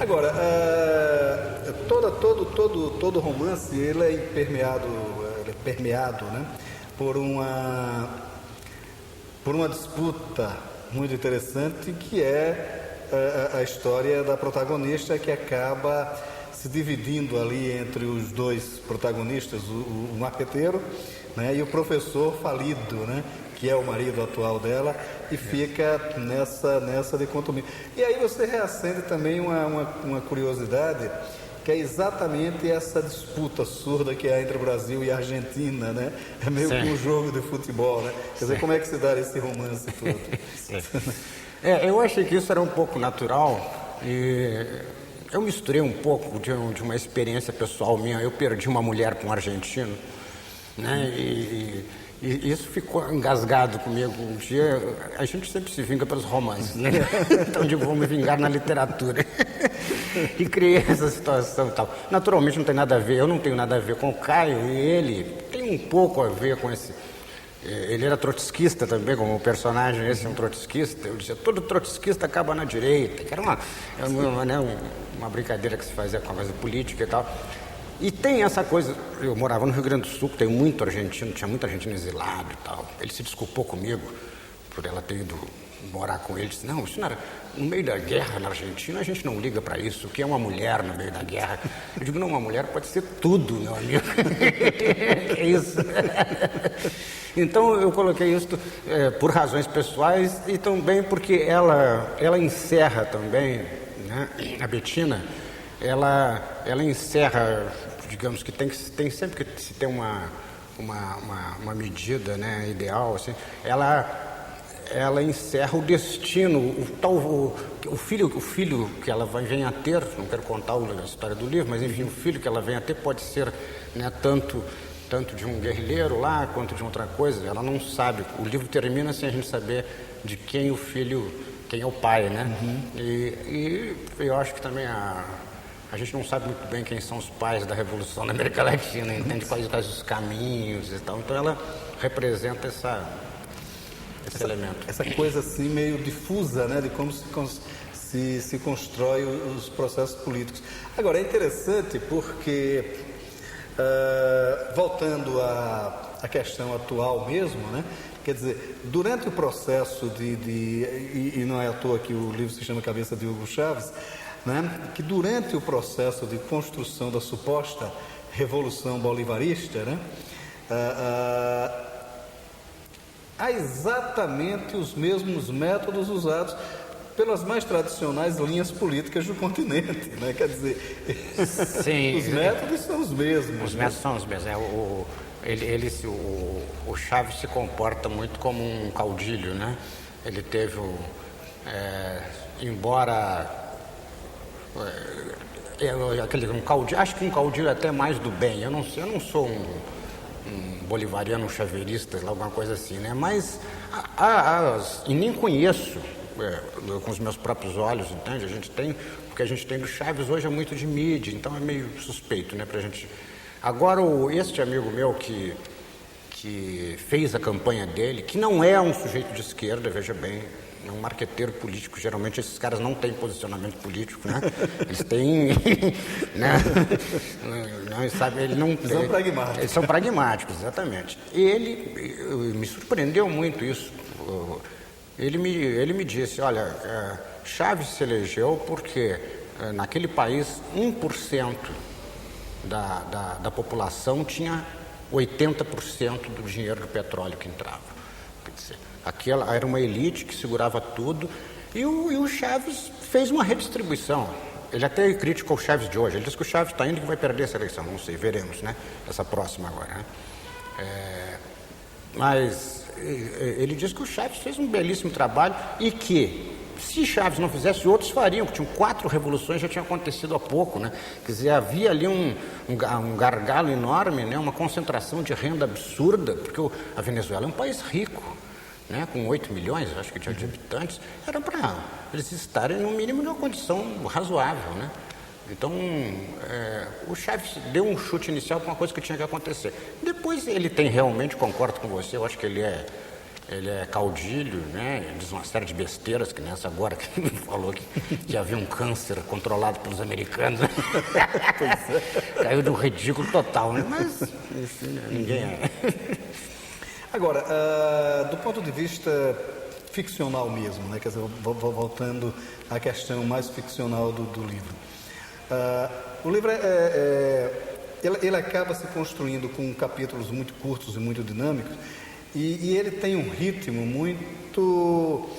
Agora, todo romance ele é permeado, né, por uma disputa muito interessante, que é a história da protagonista, que acaba se dividindo ali entre os dois protagonistas, o marqueteiro, né, e o professor falido, né, que é o marido atual dela, e fica nessa dicotomia. E aí você reacende também uma curiosidade, que é exatamente essa disputa surda que há entre o Brasil e a Argentina, né? É meio que um jogo de futebol, né? Quer dizer, como é que se dá esse romance todo? Eu achei que isso era um pouco natural, e eu misturei um pouco de uma experiência pessoal minha. Eu perdi uma mulher para um argentino, né? E isso ficou engasgado comigo. Um dia, a gente sempre se vinga pelos romances, né? Então, vou me vingar na literatura. E criei essa situação e tal. Naturalmente não tem nada a ver, eu não tenho nada a ver com o Caio, e ele tem um pouco a ver com esse... Ele era trotskista também, como o personagem, esse é um trotskista. Eu dizia, todo trotskista acaba na direita, que era uma brincadeira que se fazia com a coisa política e tal. E tem essa coisa, eu morava no Rio Grande do Sul, tem muito argentino, tinha muito argentino exilado e tal. Ele se desculpou comigo por ela ter ido morar com ele. Disse, não, isso não era... No meio da guerra na Argentina, a gente não liga para isso. O que é uma mulher no meio da guerra? Eu digo, não, uma mulher pode ser tudo, meu amigo. É isso. Então, eu coloquei isso por razões pessoais, e também porque ela encerra também, né, a Bettina, ela encerra, digamos que tem sempre que se ter uma medida, né, ideal, assim, ela encerra o destino, o filho que ela vem a ter, não quero contar a história do livro, mas enfim, o filho que ela vem a ter pode ser, né, tanto de um guerrilheiro lá, quanto de outra coisa. Ela não sabe, o livro termina sem a gente saber de quem o filho, quem é o pai, né? E eu acho que também a gente não sabe muito bem quem são os pais da Revolução na América Latina, entende quais os caminhos e tal. Então ela representa esse elemento. Essa coisa assim meio difusa, né, de como se constrói os processos políticos. Agora, é interessante porque, voltando à questão atual mesmo, né, quer dizer, durante o processo e não é à toa que o livro se chama Cabeça de Hugo Chávez, né, que durante o processo de construção da suposta Revolução Bolivarista, né, há exatamente os mesmos métodos usados pelas mais tradicionais linhas políticas do continente, né? Quer dizer, sim, os métodos são os mesmos. Os métodos são os mesmos. O Chávez se comporta muito como um caudilho, né? Ele teve, embora um caudilho, acho que um caudilho até mais do bem. Eu não sou um bolivariano, um chaveirista, alguma coisa assim, né? Mas e nem conheço com os meus próprios olhos, entende? O que a gente tem do Chávez hoje é muito de mídia, então é meio suspeito, né, pra gente. Agora, este amigo meu que fez a campanha dele, que não é um sujeito de esquerda, veja bem, é um marqueteiro político. Geralmente esses caras não têm posicionamento político, né? Eles têm, né? Não, sabe, são pragmáticos. Eles são pragmáticos, exatamente. E ele me surpreendeu muito isso. Ele me disse, olha, Chávez se elegeu porque naquele país 1% da população tinha 80% do dinheiro do petróleo que entrava. Quer dizer, aquela era uma elite que segurava tudo, e o Chávez fez uma redistribuição. Ele até criticou o Chávez de hoje. Ele diz que o Chávez está indo e que vai perder essa eleição. Não sei, veremos, né? Essa próxima agora, né? Mas ele diz que o Chávez fez um belíssimo trabalho e que, se Chávez não fizesse, outros fariam, que tinham 4 revoluções, já tinha acontecido há pouco, né? Quer dizer, havia ali um gargalo enorme, né? Uma concentração de renda absurda, porque a Venezuela é um país rico, né? Com 8 milhões, acho que tinha de habitantes, era para eles estarem no mínimo numa condição razoável, né? Então, o Chávez deu um chute inicial para uma coisa que tinha que acontecer. Depois ele tem realmente, concordo com você, eu acho que ele ele é caudilho, né? Ele diz uma série de besteiras, que nessa agora que ele falou que havia um câncer controlado pelos americanos. Caiu de um ridículo total, né? Mas, enfim, ninguém é. Agora, do ponto de vista ficcional mesmo, né? Quer dizer, voltando à questão mais ficcional do livro. O livro ele acaba se construindo com capítulos muito curtos e muito dinâmicos, e ele tem um ritmo muito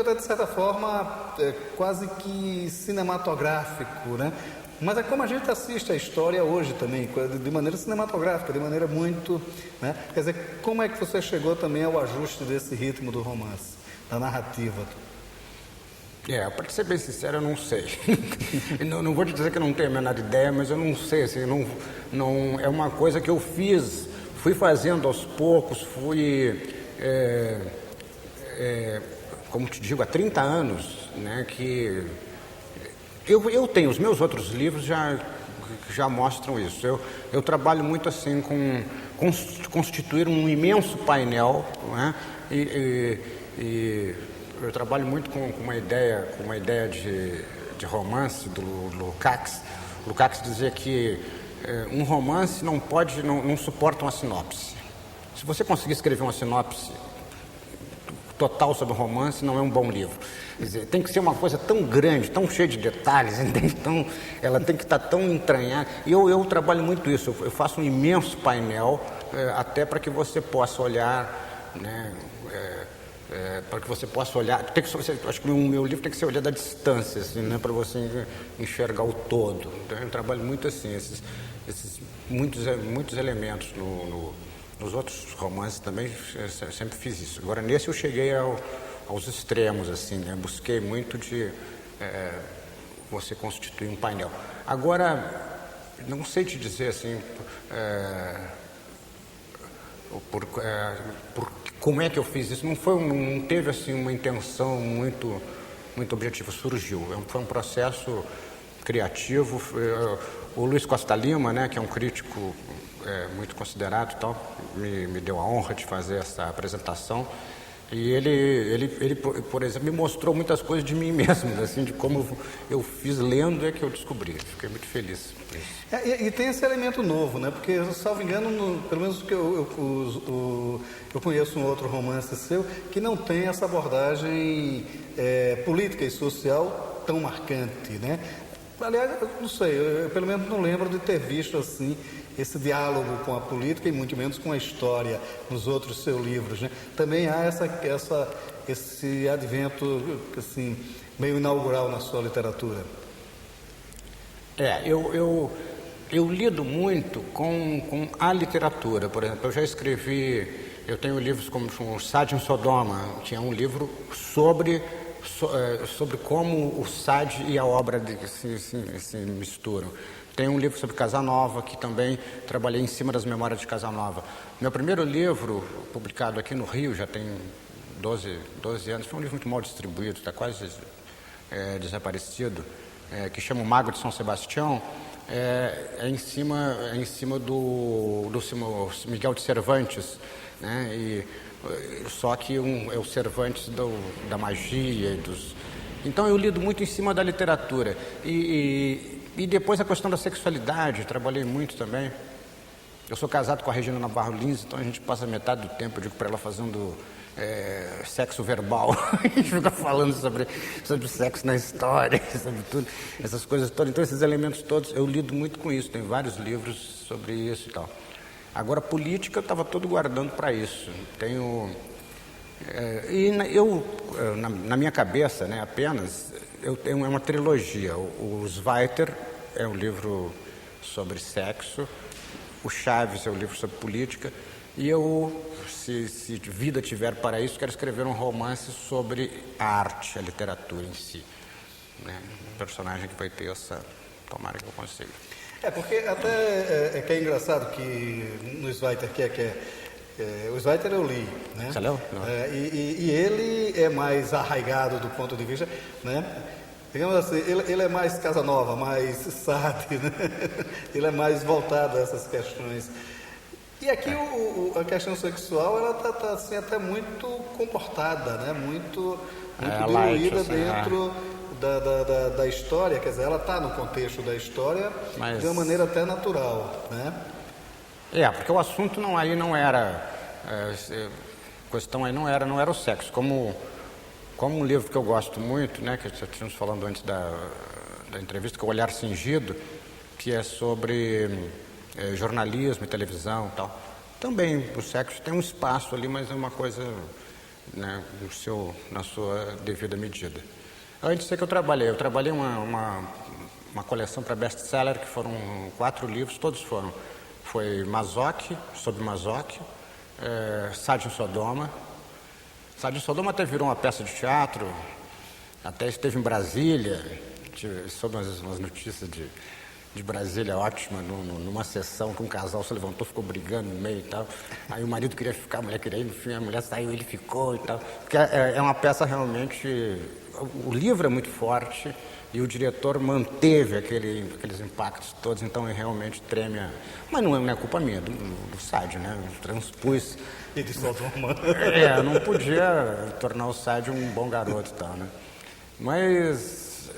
até de certa forma quase que cinematográfico, né? Mas é como a gente assiste a história hoje também, de maneira cinematográfica, de maneira muito, né? Quer dizer, como é que você chegou também ao ajuste desse ritmo do romance, da narrativa? Para ser bem sincero, eu não sei. não vou te dizer que eu não tenho a menor ideia, mas eu não sei, assim, não é uma coisa que eu fui fazendo aos poucos, como te digo, há 30 anos, né, que eu tenho, os meus outros livros já mostram isso. Eu trabalho muito assim com constituir um imenso painel, né, e eu trabalho muito com uma ideia de romance do Lukács. Lukács dizia que um romance não suporta uma sinopse. Se você conseguir escrever uma sinopse total sobre o romance, não é um bom livro. Quer dizer, tem que ser uma coisa tão grande, tão cheia de detalhes, então ela tem que estar tão entranhada. E eu trabalho muito isso, eu faço um imenso painel, até para que você possa olhar, né, para que você possa olhar, acho que o meu livro tem que ser olhado à distância, assim, né, para você enxergar o todo. Então eu trabalho muito assim, esses muitos elementos nos outros romances também, eu sempre fiz isso. Agora nesse eu cheguei aos extremos, assim, né? Busquei muito de você constituir um painel. Agora, não sei te dizer assim, como é que eu fiz isso. Não teve assim uma intenção muito objetiva, surgiu. Foi um processo criativo. O Luiz Costa Lima, né, que é um crítico muito considerado e tal, me deu a honra de fazer essa apresentação. E ele, por exemplo, me mostrou muitas coisas de mim mesmo, assim, de como eu fiz lendo, é que eu descobri. Fiquei muito feliz por isso. E tem esse elemento novo, né? Porque, salvo engano, pelo menos que eu conheço um outro romance seu que não tem essa abordagem política e social tão marcante, né? Aliás, eu não sei, eu pelo menos não lembro de ter visto assim esse diálogo com a política e muito menos com a história nos outros seus livros, né? Também há esse advento assim, meio inaugural na sua literatura. Eu lido muito com a literatura. Por exemplo, eu já escrevi, eu tenho livros como o Sade em Sodoma, que é um livro sobre como o Sade e a obra se misturam. Tem um livro sobre Casanova, que também trabalhei em cima das memórias de Casanova. Meu primeiro livro, publicado aqui no Rio, já tem 12 anos, foi um livro muito mal distribuído, está quase desaparecido, que chama O Mago de São Sebastião, é em cima do Miguel de Cervantes, né? Só que é o Cervantes da magia. Então eu lido muito em cima da literatura. E depois a questão da sexualidade, trabalhei muito também. Eu sou casado com a Regina Navarro Lins, então a gente passa metade do tempo, eu digo para ela, fazendo sexo verbal. A gente fica falando sobre sexo na história, sobre tudo, essas coisas todas. Então esses elementos todos, eu lido muito com isso, tem vários livros sobre isso e tal. Agora, política eu estava todo guardando para isso. Na minha cabeça, né, apenas, eu tenho uma trilogia. O Zweiter é um livro sobre sexo, o Chaves é um livro sobre política, e eu, se vida tiver para isso, quero escrever um romance sobre a arte, a literatura em si. Né? Um personagem que vai ter essa... Tomara que eu consiga. Porque até que é engraçado que no Zweiter, o Zweiter eu li, né? Você leu? E ele é mais arraigado do ponto de vista, né? Digamos assim, ele é mais Casanova, mais Sade, né? Ele é mais voltado a essas questões. E aqui a questão sexual, ela tá assim, até muito comportada, né? Muito diluída assim, dentro da história, quer dizer, ela está no contexto da história, mas de uma maneira até natural, né? Porque o assunto aí não era, a questão aí não era o sexo, como um livro que eu gosto muito, né, que já tínhamos falando antes da entrevista, que é O Olhar Cingido, que é sobre jornalismo e televisão e tal. Também o sexo tem um espaço ali, mas é uma coisa, né, na sua devida medida. Antes que eu trabalhei uma coleção para best-seller, que foram 4 livros, todos foi Mazoque, sobre Mazoque, Sádio em Sodoma. Sádio em Sodoma até virou uma peça de teatro, até esteve em Brasília, soube umas notícias de Brasília ótima, numa sessão que um casal se levantou, ficou brigando no meio e tal. Aí o marido queria ficar, a mulher queria ir, no fim a mulher saiu, ele ficou e tal. Porque é uma peça realmente... O livro é muito forte e o diretor manteve aqueles impactos todos, então realmente treme. Mas não é culpa minha, do Sádio, né? Eu transpus... E de Sodoma. Eu não podia tornar o Sádio um bom garoto e tal, né? Mas...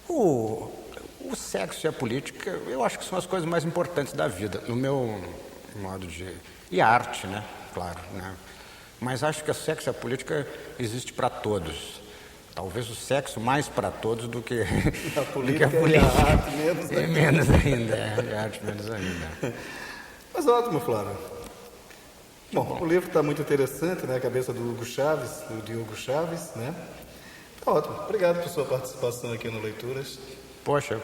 O sexo e a política, eu acho que são as coisas mais importantes da vida, no meu modo de... E a arte, né? Claro, né? Mas acho que o sexo e a política existe para todos. Talvez o sexo mais para todos do que a política. E a arte menos ainda. Menos ainda, a arte menos ainda. Mas ótimo, Flávio. Bom, o livro está muito interessante, né? A cabeça do Hugo Chaves, do Diogo Chaves, né? Tá ótimo. Obrigado por sua participação aqui no Leituras. Poxa, eu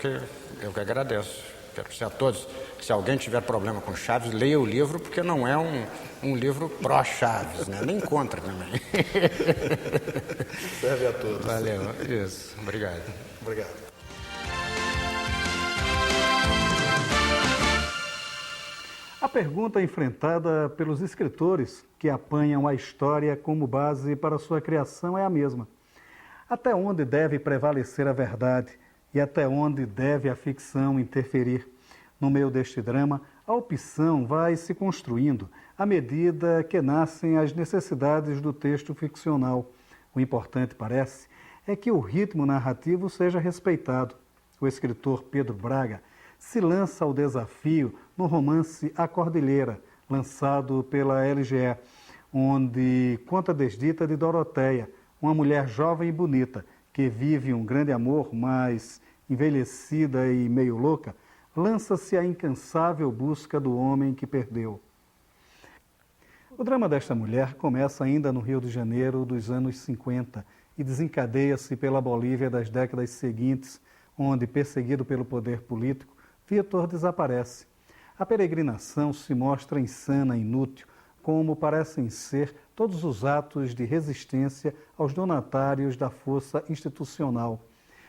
que agradeço. Quero dizer a todos, se alguém tiver problema com Chaves, leia o livro, porque não é um livro pró-Chaves, né? Nem contra também. Serve a todos. Valeu, isso. Obrigado. Obrigado. A pergunta enfrentada pelos escritores que apanham a história como base para sua criação é a mesma. Até onde deve prevalecer a verdade? E até onde deve a ficção interferir? No meio deste drama, a opção vai se construindo à medida que nascem as necessidades do texto ficcional. O importante, parece, é que o ritmo narrativo seja respeitado. O escritor Pedro Braga se lança ao desafio no romance A Cordilheira, lançado pela LGE, onde conta a desdita de Doroteia, uma mulher jovem e bonita, que vive um grande amor, mas envelhecida e meio louca, lança-se à incansável busca do homem que perdeu. O drama desta mulher começa ainda no Rio de Janeiro dos anos 50 e desencadeia-se pela Bolívia das décadas seguintes, onde, perseguido pelo poder político, Vitor desaparece. A peregrinação se mostra insana e inútil, como parecem ser todos os atos de resistência aos donatários da força institucional.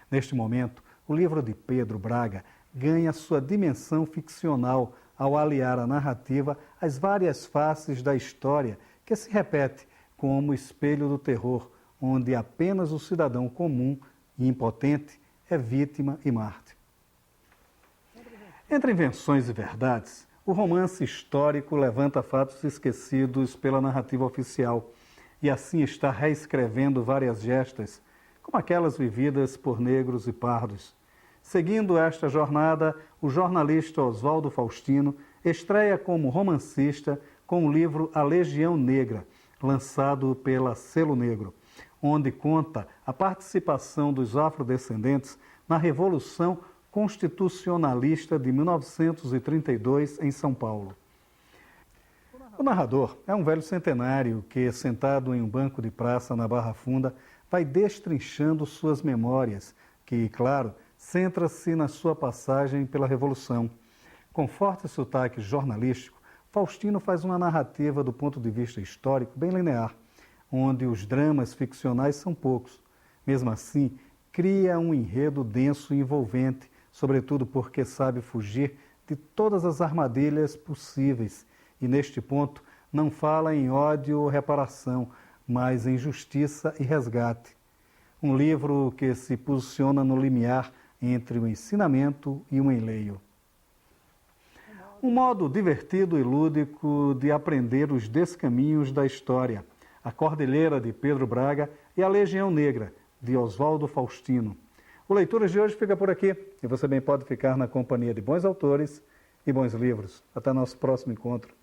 Neste momento, o livro de Pedro Braga ganha sua dimensão ficcional ao aliar a narrativa às várias faces da história que se repete como espelho do terror, onde apenas o cidadão comum e impotente é vítima e mártir. Entre invenções e verdades, o romance histórico levanta fatos esquecidos pela narrativa oficial e assim está reescrevendo várias gestas, como aquelas vividas por negros e pardos. Seguindo esta jornada, o jornalista Oswaldo Faustino estreia como romancista com o livro A Legião Negra, lançado pela Selo Negro, onde conta a participação dos afrodescendentes na Revolução Constitucionalista de 1932 em São Paulo. O narrador é um velho centenário que, sentado em um banco de praça na Barra Funda, vai destrinchando suas memórias, que, claro, centra-se na sua passagem pela Revolução. Com forte sotaque jornalístico, Faustino faz uma narrativa do ponto de vista histórico bem linear, onde os dramas ficcionais são poucos. Mesmo assim, cria um enredo denso e envolvente, sobretudo porque sabe fugir de todas as armadilhas possíveis e, neste ponto, não fala em ódio ou reparação, mas em justiça e resgate. Um livro que se posiciona no limiar entre o ensinamento e o enleio. Um modo divertido e lúdico de aprender os descaminhos da história. A Cordilheira, de Pedro Braga, e A Legião Negra, de Oswaldo Faustino. O Leituras de hoje fica por aqui e você bem pode ficar na companhia de bons autores e bons livros. Até nosso próximo encontro.